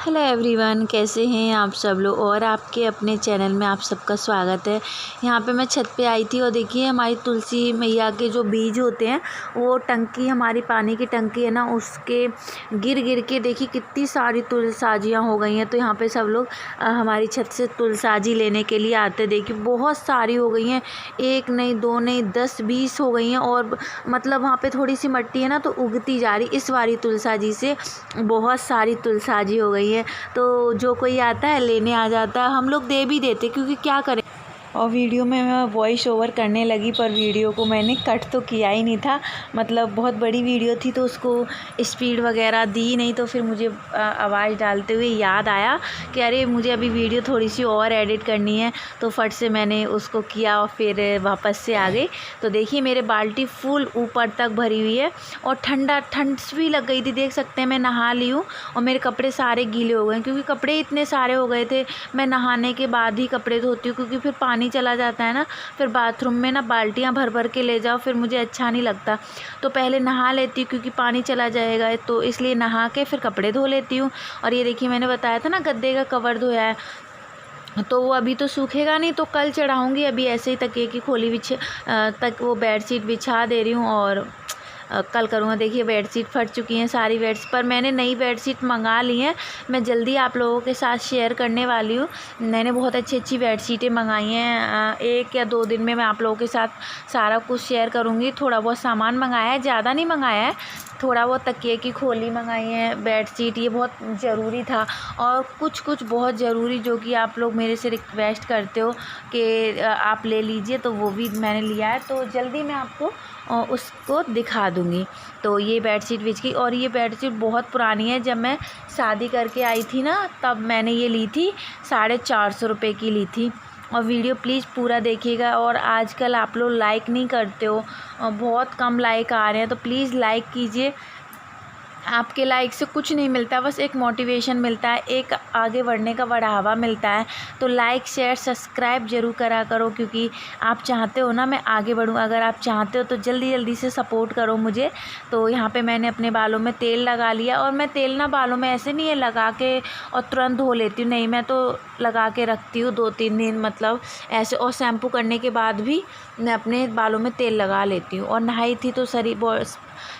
Hello everyone, कैसे हैं आप सब लोग। और आपके अपने चैनल में आप सबका स्वागत है। यहाँ पे मैं छत पे आई थी और देखिए हमारी तुलसी मैया के जो बीज होते हैं वो टंकी, हमारी पानी की टंकी है ना, उसके गिर गिर के देखिए कितनी सारी तुलसाजियाँ हो गई हैं। तो यहाँ पे सब लोग हमारी छत से तुलसाजी लेने के लिए आते। देखिए बहुत सारी हो गई हैं, एक नहीं दो नहीं 10-20 हो गई हैं। और मतलब वहाँ पे थोड़ी सी मिट्टी है ना तो उगती जा रही। इस वाली तुलसाजी से बहुत सारी तुलसाजी हो गई है। तो जो कोई आता है लेने आ जाता है, हम लोग दे भी देते क्योंकि क्या करें। और वीडियो में मैं वॉइस ओवर करने लगी पर वीडियो को मैंने कट तो किया ही नहीं था। मतलब बहुत बड़ी वीडियो थी तो उसको स्पीड वगैरह दी नहीं। तो फिर मुझे आवाज़ डालते हुए याद आया कि अरे मुझे अभी वीडियो थोड़ी सी और एडिट करनी है। तो फट से मैंने उसको किया और फिर वापस से आ गई। तो देखिए मेरे बाल्टी फुल ऊपर तक भरी हुई है और ठंड भी लग गई थी। देख सकते हैं मैं नहा ली हूँ और मेरे कपड़े सारे गीले हो गए क्योंकि कपड़े इतने सारे हो गए थे। मैं नहाने के बाद ही कपड़े धोती हूँ क्योंकि फिर पानी चला जाता है ना, फिर बाथरूम में ना बाल्टियाँ भर भर के ले जाओ, फिर मुझे अच्छा नहीं लगता। तो पहले नहा लेती हूँ क्योंकि पानी चला जाएगा, तो इसलिए नहा के फिर कपड़े धो लेती हूँ। और ये देखिए मैंने बताया था ना गद्दे का कवर धोया है, तो वो अभी तो सूखेगा नहीं तो कल चढ़ाऊँगी। अभी ऐसे ही तकिए की खोली तक वो बेडशीट बिछा दे रही हूँ और कल करूँगा। देखिए बेडशीट फट चुकी हैं सारी बेड्स, पर मैंने नई बेडशीट मंगा ली हैं। मैं जल्दी आप लोगों के साथ शेयर करने वाली हूँ। मैंने बहुत अच्छी बेडशीटें मंगाई हैं। 1 या 2 दिन में मैं आप लोगों के साथ सारा कुछ शेयर करूँगी। थोड़ा बहुत सामान मंगाया है, ज़्यादा नहीं मंगाया है। थोड़ा बहुत तकिए की खोली मंगाई है, बेडशीट, ये बहुत ज़रूरी था। और कुछ बहुत ज़रूरी जो कि आप लोग मेरे से रिक्वेस्ट करते हो कि आप ले लीजिए, तो वो भी मैंने लिया है। तो जल्दी मैं आपको उसको दिखा दूँगी। तो ये बेडशीट बिछ गई और ये बेडशीट बहुत पुरानी है। जब मैं शादी करके आई थी ना तब मैंने ये ली थी, 450 रुपये की ली थी। और वीडियो प्लीज़ पूरा देखिएगा। और आजकल आप लोग लाइक नहीं करते हो, बहुत कम लाइक आ रहे हैं, तो प्लीज़ लाइक कीजिए। आपके लाइक से कुछ नहीं मिलता, बस एक मोटिवेशन मिलता है, एक आगे बढ़ने का बढ़ावा मिलता है। तो लाइक शेयर सब्सक्राइब ज़रूर करा करो क्योंकि आप चाहते हो ना मैं आगे बढ़ूँ। अगर आप चाहते हो तो जल्दी से सपोर्ट करो मुझे। तो यहाँ पे मैंने अपने बालों में तेल लगा लिया। और मैं तेल ना बालों में ऐसे नहीं है लगा के और तुरंत धो लेती हूँ, नहीं, मैं तो लगा के रखती हूँ 2-3 दिन, मतलब ऐसे। और शैम्पू करने के बाद भी मैं अपने बालों में तेल लगा लेती हूँ। और नहाई थी तो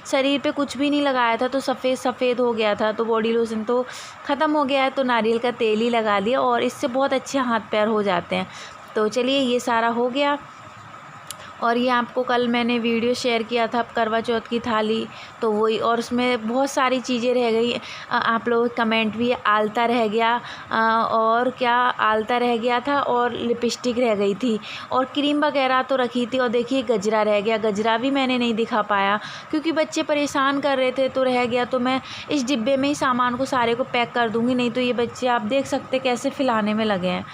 शरीर पे कुछ भी नहीं लगाया था तो सफ़ेद हो गया था, तो बॉडी लोशन तो ख़त्म हो गया है, तो नारियल का तेल ही लगा लिया और इससे बहुत अच्छे हाथ पैर हो जाते हैं। तो चलिए ये सारा हो गया। और ये आपको कल मैंने वीडियो शेयर किया था करवा चौथ की थाली, तो वही। और उसमें बहुत सारी चीज़ें रह गई। आप लोगों के कमेंट भी, आलता रह गया, और क्या आलता रह गया था और लिपस्टिक रह गई थी और क्रीम वगैरह तो रखी थी। और देखिए गजरा रह गया, गजरा भी मैंने नहीं दिखा पाया क्योंकि बच्चे परेशान कर रहे थे तो रह गया। तो मैं इस डिब्बे में ही सामान को सारे को पैक कर दूँगी, नहीं तो ये बच्चे आप देख सकते कैसे फैलाने में लगे हैं।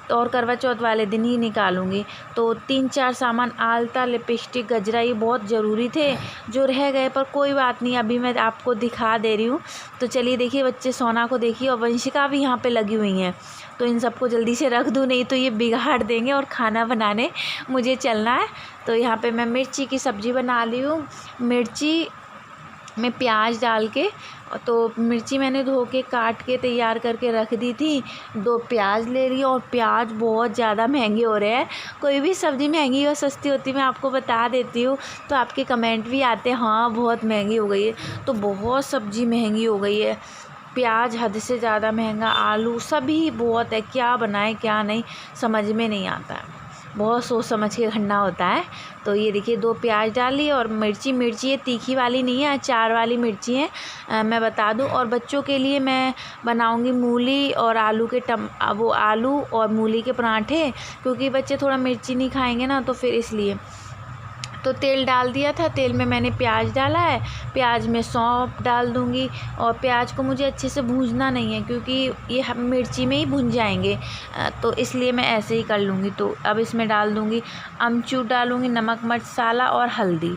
तो और करवा चौथ वाले दिन ही निकालूंगी। तो 3-4 सामान, आलता, लिपस्टिक, गजरा, ये बहुत ज़रूरी थे जो रह गए, पर कोई बात नहीं, अभी मैं आपको दिखा दे रही हूँ। तो चलिए देखिए बच्चे सोना को देखिए और वंशिका भी यहाँ पे लगी हुई हैं। तो इन सबको जल्दी से रख दूँ, नहीं तो ये बिगाड़ देंगे और खाना बनाने मुझे चलना है। तो यहाँ पर मैं मिर्ची की सब्ज़ी बना ली हूँ। मिर्ची में प्याज डाल के, तो मिर्ची मैंने धो के काट के तैयार करके रख दी थी। 2 प्याज ले रही हूँ और प्याज बहुत ज़्यादा महंगे हो रहे हैं। कोई भी सब्ज़ी महंगी और सस्ती होती मैं आपको बता देती हूँ, तो आपके कमेंट भी आते हैं हाँ बहुत महंगी हो गई है। तो बहुत सब्ज़ी महंगी हो गई है, प्याज हद से ज़्यादा महंगा, आलू सभी बहुत है, क्या बनाए क्या नहीं समझ में नहीं आता है। बहुत सोच समझ के करना होता है। तो ये देखिए 2 प्याज डाली और मिर्ची ये तीखी वाली नहीं है, अचार वाली मिर्ची है, मैं बता दूं। और बच्चों के लिए मैं बनाऊंगी मूली और आलू के वो आलू और मूली के पराठे, क्योंकि बच्चे थोड़ा मिर्ची नहीं खाएंगे ना, तो फिर इसलिए। तो तेल डाल दिया था, तेल में मैंने प्याज डाला है, प्याज में सौंफ डाल दूंगी। और प्याज को मुझे अच्छे से भूनना नहीं है क्योंकि ये मिर्ची में ही भुन जाएंगे, तो इसलिए मैं ऐसे ही कर लूँगी। तो अब इसमें डाल दूंगी अमचूर, डालूँगी नमक मसाला और हल्दी।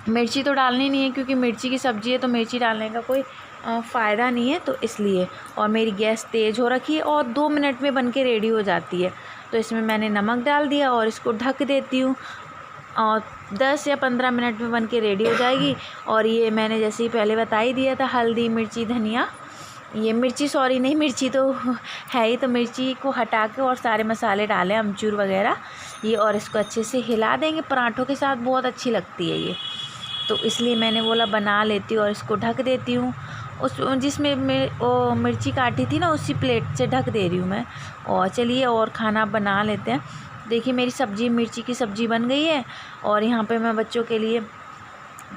मिर्ची तो डालनी नहीं है क्योंकि मिर्ची की सब्ज़ी है तो मिर्ची डालने का कोई फ़ायदा नहीं है, तो इसलिए। और मेरी गैस तेज़ हो रखी है और 2 मिनट में बन के रेडी हो जाती है। तो इसमें मैंने नमक डाल दिया और इसको ढक देती हूँ और 10 या 15 मिनट में बन के रेडी हो जाएगी। और ये मैंने जैसे ही पहले बता ही दिया था, हल्दी, मिर्ची, धनिया ये मिर्ची, सॉरी नहीं, मिर्ची तो है ही, तो मिर्ची को हटा के और सारे मसाले डालें, अमचूर वगैरह ये, और इसको अच्छे से हिला देंगे। पराठों के साथ बहुत अच्छी लगती है ये, तो इसलिए मैंने बोला बना लेती हूँ और इसको ढक देती हूँ। उस जिसमें वो मिर्ची काटी थी ना, उसी प्लेट से ढक दे रही हूँ मैं। और चलिए और खाना बना लेते हैं। देखिए मेरी सब्ज़ी, मिर्ची की सब्ज़ी बन गई है, और यहाँ पे मैं बच्चों के लिए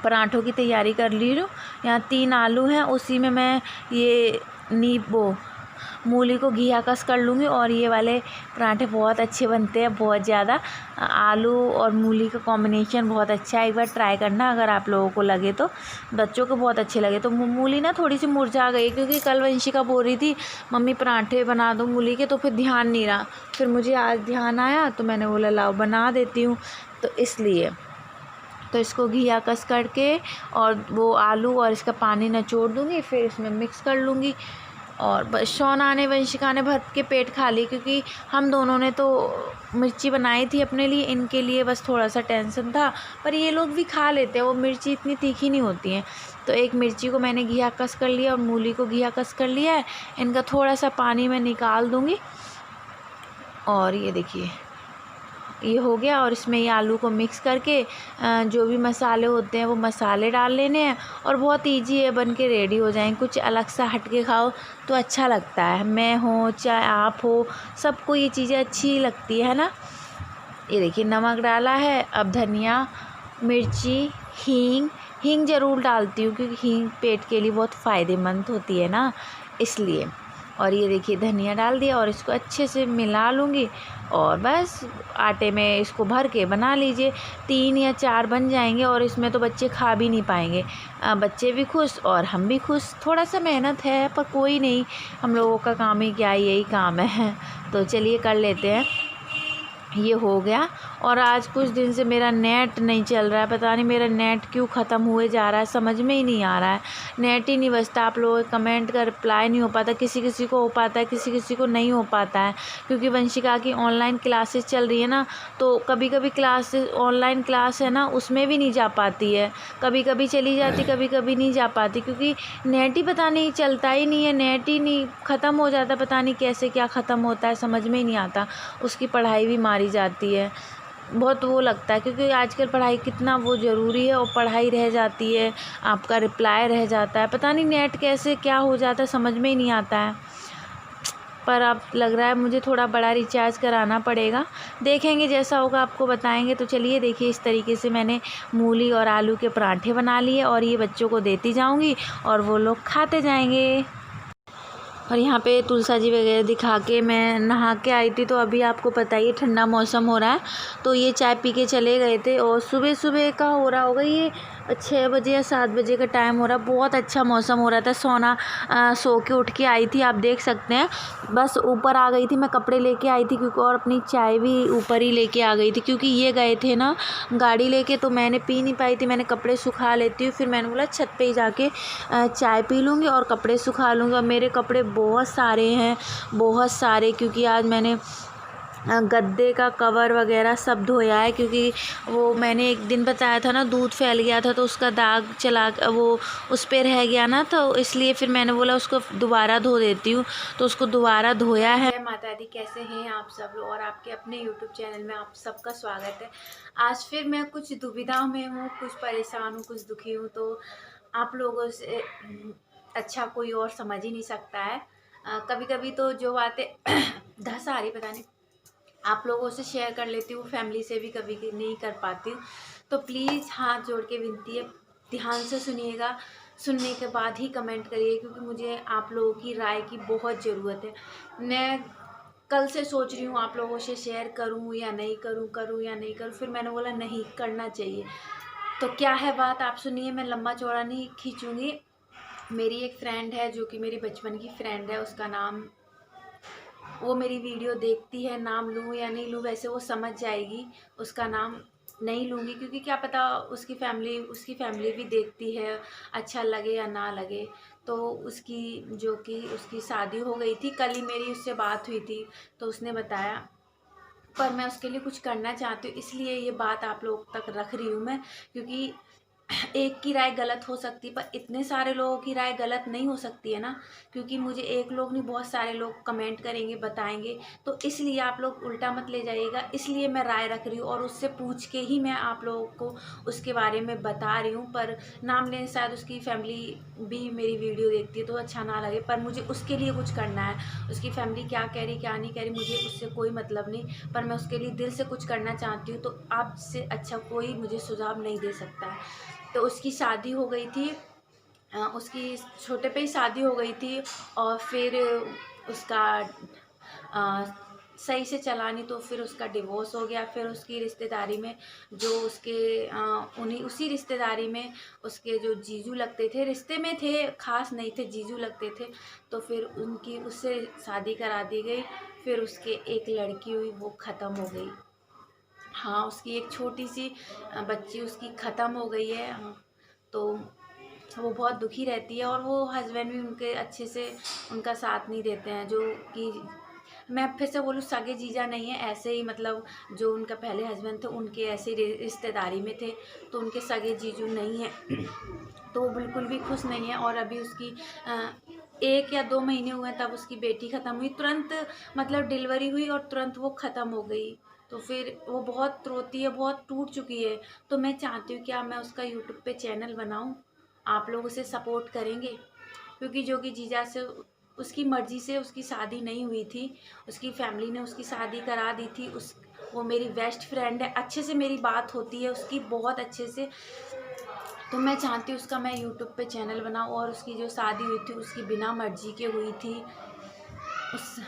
पराठों की तैयारी कर ली हूँ। यहाँ 3 आलू हैं, उसी में मैं ये वो मूली को घिया कस कर लूँगी, और ये वाले पराठे बहुत अच्छे बनते हैं, बहुत ज़्यादा। आलू और मूली का कॉम्बिनेशन बहुत अच्छा है, एक बार ट्राई करना अगर आप लोगों को लगे तो। बच्चों को बहुत अच्छे लगे। तो मूली ना थोड़ी सी मुरझा गई, क्योंकि कल वंशिका बोल रही थी मम्मी पराठे बना दो मूली के, तो फिर ध्यान नहीं रहा। फिर मुझे आज ध्यान आया, तो मैंने बोला लाओ बना देती हूँ, तो इसलिए। तो इसको घिया कस करके और वो आलू और इसका पानी निचोड़ दूँगी, फिर इसमें मिक्स कर लूँगी। और बस शौना ने, वंशिका ने भर के पेट खा ली, क्योंकि हम दोनों ने तो मिर्ची बनाई थी अपने लिए, इनके लिए बस थोड़ा सा टेंशन था। पर ये लोग भी खा लेते हैं, वो मिर्ची इतनी तीखी नहीं होती हैं। तो एक मिर्ची को मैंने घिया कस कर लिया और मूली को घिया कस कर लिया है। इनका थोड़ा सा पानी मैं निकाल दूँगी, और ये देखिए ये हो गया। और इसमें ये आलू को मिक्स करके जो भी मसाले होते हैं वो मसाले डाल लेने हैं, और बहुत इजी है, बन के रेडी हो जाएंगे। कुछ अलग सा हट के खाओ तो अच्छा लगता है, मैं हो चाहे आप हो, सबको ये चीज़ें अच्छी लगती है ना। ये देखिए नमक डाला है, अब धनिया, मिर्ची, हींग ज़रूर डालती हूँ, क्योंकि हींग पेट के लिए बहुत फ़ायदेमंद होती है ना, इसलिए। और ये देखिए धनिया डाल दिया, और इसको अच्छे से मिला लूँगी, और बस आटे में इसको भर के बना लीजिए। 3 या 4 बन जाएंगे, और इसमें तो बच्चे खा भी नहीं पाएंगे। बच्चे भी खुश और हम भी खुश। थोड़ा सा मेहनत है, पर कोई नहीं, हम लोगों का काम ही क्या, यही काम है। तो चलिए कर लेते हैं। ये हो गया। और आज कुछ दिन से मेरा नेट नहीं चल रहा है, पता नहीं मेरा नेट क्यों ख़त्म हुए जा रहा है, समझ में ही नहीं आ रहा है। नेट ही नहीं बचता, आप लोगों के कमेंट का रिप्लाई नहीं हो पाता, किसी किसी को हो पाता है, किसी किसी को नहीं हो पाता है। क्योंकि वंशिका की ऑनलाइन क्लासेस चल रही है ना, तो कभी कभी क्लासेस, ऑनलाइन क्लास है ना, उसमें भी नहीं जा पाती है। कभी कभी चली जाती, कभी कभी नहीं जा पाती, क्योंकि नेट ही पता नहीं चलता ही नहीं है, नेट ही नहीं, ख़त्म हो जाता, पता नहीं कैसे क्या ख़त्म होता है, समझ में ही नहीं आता। उसकी पढ़ाई भी मारी जाती है, बहुत वो लगता है, क्योंकि आजकल पढ़ाई कितना वो ज़रूरी है, और पढ़ाई रह जाती है, आपका रिप्लाई रह जाता है, पता नहीं नेट कैसे क्या हो जाता है, समझ में ही नहीं आता है। पर अब लग रहा है मुझे थोड़ा बड़ा रिचार्ज कराना पड़ेगा, देखेंगे जैसा होगा आपको बताएंगे। तो चलिए देखिए इस तरीके से मैंने मूली और आलू के पराठे बना लिए, और ये बच्चों को देती जाऊंगी और वो लोग खाते जाएंगे। और यहाँ पे तुलसा जी वगैरह दिखा के मैं नहा के आई थी। तो अभी आपको पता ही है ठंडा मौसम हो रहा है, तो ये चाय पी के चले गए थे। और सुबह सुबह का हो रहा होगा ये 6 बजे या 7 बजे का टाइम हो रहा है, बहुत अच्छा मौसम हो रहा था। सो के उठ के आई थी, आप देख सकते हैं। बस ऊपर आ गई थी, मैं कपड़े लेके आई थी, क्योंकि और अपनी चाय भी ऊपर ही लेके आ गई थी, क्योंकि ये गए थे ना गाड़ी लेके, तो मैंने पी नहीं पाई थी। मैंने कपड़े सुखा लेती हूँ, फिर मैंने बोला छत पे ही जाके चाय पी लूँगी और कपड़े सुखा लूँगी। और मेरे कपड़े बहुत सारे हैं, बहुत सारे, क्योंकि आज मैंने गद्दे का कवर वगैरह सब धोया है, क्योंकि वो मैंने एक दिन बताया था ना, दूध फैल गया था, तो उसका दाग चला, वो उस पर रह गया ना, तो इसलिए फिर मैंने बोला उसको दोबारा धो देती हूँ, तो उसको दोबारा धोया है। माता दी, कैसे हैं आप सब लोग, और आपके अपने यूट्यूब चैनल में आप सबका स्वागत है। आज फिर मैं कुछ दुविधा में हूँ, कुछ परेशान हूँ, कुछ दुखी हूँ। तो आप लोगों से अच्छा कोई और समझ ही नहीं सकता है। कभी कभी तो जो बातें धस आ रही, पता नहीं, आप लोगों से शेयर कर लेती हूँ, फैमिली से भी कभी नहीं कर पाती हूँ। तो प्लीज़ हाथ जोड़ के विनती है, ध्यान से सुनिएगा, सुनने के बाद ही कमेंट करिए, क्योंकि मुझे आप लोगों की राय की बहुत ज़रूरत है। मैं कल से सोच रही हूँ आप लोगों से शेयर करूँ या नहीं करूँ, करूँ या नहीं करूँ, फिर मैंने बोला नहीं करना चाहिए। तो क्या है बात, आप सुनिए, मैं लंबा चौड़ा नहीं खींचूँगी। मेरी एक फ्रेंड है, जो कि मेरी बचपन की फ्रेंड है, उसका नाम, वो मेरी वीडियो देखती है, नाम लूँ या नहीं लूँ, वैसे वो समझ जाएगी, उसका नाम नहीं लूँगी, क्योंकि क्या पता उसकी फैमिली भी देखती है, अच्छा लगे या ना लगे। तो उसकी शादी हो गई थी, कल ही मेरी उससे बात हुई थी, तो उसने बताया, पर मैं उसके लिए कुछ करना चाहती हूँ, इसलिए ये बात आप लोग तक रख रही हूँ मैं, क्योंकि एक की राय गलत हो सकती है, पर इतने सारे लोगों की राय गलत नहीं हो सकती है ना, क्योंकि मुझे एक लोग नहीं बहुत सारे लोग कमेंट करेंगे, बताएंगे। तो इसलिए आप लोग उल्टा मत ले जाइएगा, इसलिए मैं राय रख रही हूँ और उससे पूछ के ही मैं आप लोगों को उसके बारे में बता रही हूँ। पर नाम लेने शायद उसकी फैमिली भी मेरी वीडियो देखती है तो अच्छा ना लगे, पर मुझे उसके लिए कुछ करना है। उसकी फैमिली क्या कह रही क्या नहीं कह रही मुझे उससे कोई मतलब नहीं, पर मैं उसके लिए दिल से कुछ करना चाहती हूँ। तो आपसे अच्छा कोई मुझे सुझाव नहीं दे सकता है। तो उसकी शादी हो गई थी, उसकी छोटे पे ही शादी हो गई थी, और फिर उसका अ, सही से चला नहीं, तो फिर उसका डिवोर्स हो गया। फिर उसकी रिश्तेदारी में जो उसके उन्हीं उसी रिश्तेदारी में उसके जो जीजू लगते थे, रिश्ते में थे, खास नहीं थे, जीजू लगते थे। तो फिर उनकी उससे शादी करा दी गई। फिर उसके एक लड़की हुई, वो ख़त्म हो गई। हाँ, उसकी एक छोटी सी बच्ची उसकी ख़त्म हो गई है। तो वो बहुत दुखी रहती है, और वो हस्बैंड भी उनके अच्छे से उनका साथ नहीं देते हैं। जो कि मैं फिर से बोलूँ, सगे जीजा नहीं है, ऐसे ही मतलब जो उनका पहले हस्बैंड थे उनके ऐसे रिश्तेदारी में थे, तो उनके सगे जीजू नहीं है। तो वो बिल्कुल भी खुश नहीं है। और अभी उसकी 1 या 2 महीने हुए तब उसकी बेटी ख़त्म हुई, तुरंत मतलब डिलीवरी हुई और तुरंत वो ख़त्म हो गई। तो फिर वो बहुत रोती है, बहुत टूट चुकी है। तो मैं चाहती हूँ, क्या मैं उसका यूट्यूब पे चैनल बनाऊँ, आप लोग उसे सपोर्ट करेंगे? क्योंकि जो कि जीजा से उसकी मर्ज़ी से उसकी शादी नहीं हुई थी, उसकी फैमिली ने उसकी शादी करा दी थी। उस वो मेरी बेस्ट फ्रेंड है, अच्छे से मेरी बात होती है उसकी, बहुत अच्छे से। तो मैं चाहती हूँ उसका मैं यूट्यूब पे चैनल बनाऊँ, और उसकी जो शादी हुई थी उसकी बिना मर्ज़ी के हुई थी। उस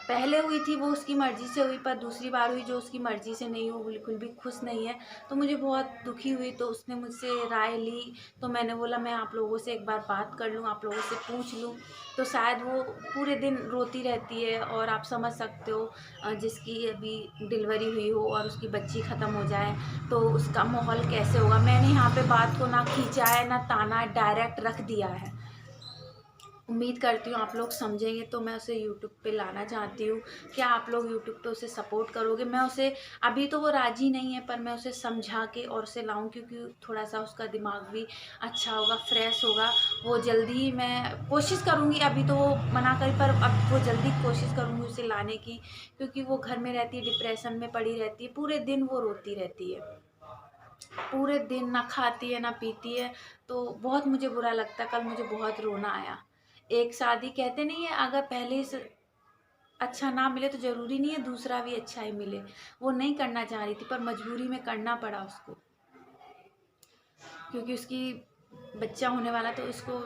पहले हुई थी वो उसकी मर्ज़ी से हुई, पर दूसरी बार हुई जो उसकी मर्ज़ी से नहीं, वो बिल्कुल भी खुश नहीं है। तो मुझे बहुत दुखी हुई, तो उसने मुझसे राय ली। तो मैंने बोला मैं आप लोगों से एक बार बात कर लूँ, आप लोगों से पूछ लूँ। तो शायद वो पूरे दिन रोती रहती है, और आप समझ सकते हो जिसकी अभी डिलीवरी हुई हो और उसकी बच्ची ख़त्म हो जाए तो उसका माहौल कैसे होगा। मैंने यहाँ पे बात को ना खींचा है ना ताना है, डायरेक्ट रख दिया है। उम्मीद करती हूँ आप लोग समझेंगे, तो मैं उसे यूट्यूब पे लाना चाहती हूँ। क्या आप लोग यूट्यूब पे उसे सपोर्ट करोगे? मैं उसे, अभी तो वो राज़ी नहीं है, पर मैं उसे समझा के और उसे लाऊँ, क्योंकि थोड़ा सा उसका दिमाग भी अच्छा होगा, फ्रेश होगा। वो जल्दी ही मैं कोशिश करूँगी, अभी तो वो मना करी, पर अब वो जल्दी कोशिश करूँगी उसे लाने की, क्योंकि वो घर में रहती है, डिप्रेशन में पड़ी रहती है, पूरे दिन वो रोती रहती है। पूरे दिन ना खाती है ना पीती है। तो बहुत मुझे बुरा लगता है, कल मुझे बहुत रोना आया। एक शादी कहते नहीं है, अगर पहले से अच्छा ना मिले तो ज़रूरी नहीं है दूसरा भी अच्छा ही मिले। वो नहीं करना चाह रही थी, पर मजबूरी में करना पड़ा उसको, क्योंकि उसकी बच्चा होने वाला, तो उसको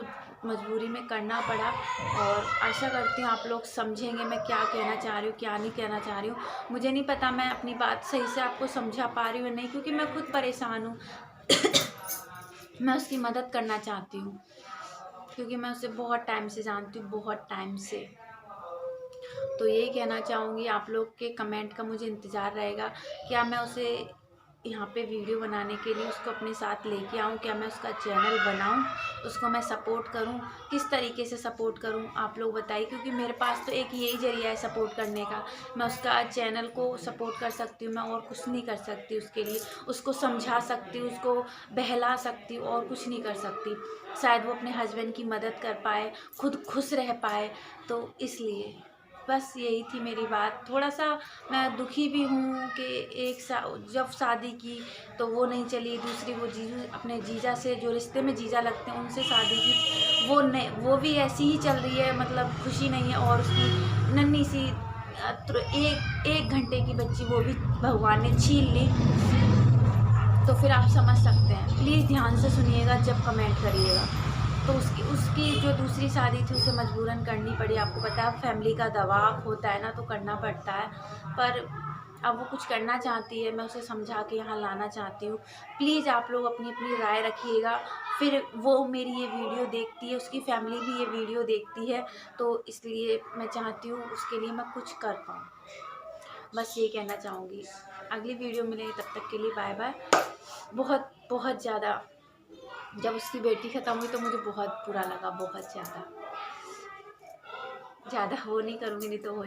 मजबूरी में करना पड़ा। और आशा करती हूँ आप लोग समझेंगे मैं क्या कहना चाह रही हूँ, क्या नहीं कहना चाह रही हूँ। मुझे नहीं पता मैं अपनी बात सही से आपको समझा पा रही हूँ या नहीं, क्योंकि मैं खुद परेशान हूँ। मैं उसकी मदद करना चाहती हूँ, क्योंकि मैं उसे बहुत टाइम से जानती हूँ, बहुत टाइम से। तो यही कहना चाहूँगी, आप लोग के कमेंट का मुझे इंतज़ार रहेगा। क्या मैं उसे यहाँ पे वीडियो बनाने के लिए उसको अपने साथ लेके आऊँ? क्या मैं उसका चैनल बनाऊँ, उसको मैं सपोर्ट करूँ? किस तरीके से सपोर्ट करूँ आप लोग बताइए, क्योंकि मेरे पास तो एक यही ज़रिया है सपोर्ट करने का। मैं उसका चैनल को सपोर्ट कर सकती हूँ, मैं और कुछ नहीं कर सकती उसके लिए। उसको समझा सकती हूँ, उसको बहला सकती हूँ, और कुछ नहीं कर सकती। शायद वो अपने हस्बैंड की मदद कर पाए, खुद खुश रह पाए, तो इसलिए बस यही थी मेरी बात। थोड़ा-सा मैं दुखी भी हूँ कि जब शादी की तो वो नहीं चली, दूसरी वो जीजू अपने जीजा से, जो रिश्ते में जीजा लगते हैं उनसे शादी की, वो भी ऐसी ही चल रही है, मतलब खुशी नहीं है। और उसकी नन्ही सी तो एक घंटे की बच्ची, वो भी भगवान ने छीन ली। तो फिर आप समझ सकते हैं। प्लीज़ ध्यान से सुनिएगा जब कमेंट करिएगा। तो उसकी उसकी जो दूसरी शादी थी उसे मजबूरन करनी पड़ी। आपको पता है फैमिली का दबाव होता है ना, तो करना पड़ता है। पर अब वो कुछ करना चाहती है, मैं उसे समझा के यहाँ लाना चाहती हूँ। प्लीज़ आप लोग अपनी-अपनी राय रखिएगा। फिर वो मेरी ये वीडियो देखती है, उसकी फैमिली भी ये वीडियो देखती है, तो इसलिए मैं चाहती हूँ उसके लिए मैं कुछ कर पाऊँ। बस ये कहना चाहूँगी। अगली वीडियो मिलेगी, तब तक के लिए बाय बाय। बहुत बहुत ज़्यादा, जब उसकी बेटी ख़त्म हुई तो मुझे बहुत बुरा लगा, बहुत ज़्यादा। ज़्यादा वो नहीं करूँगी, नहीं तो हो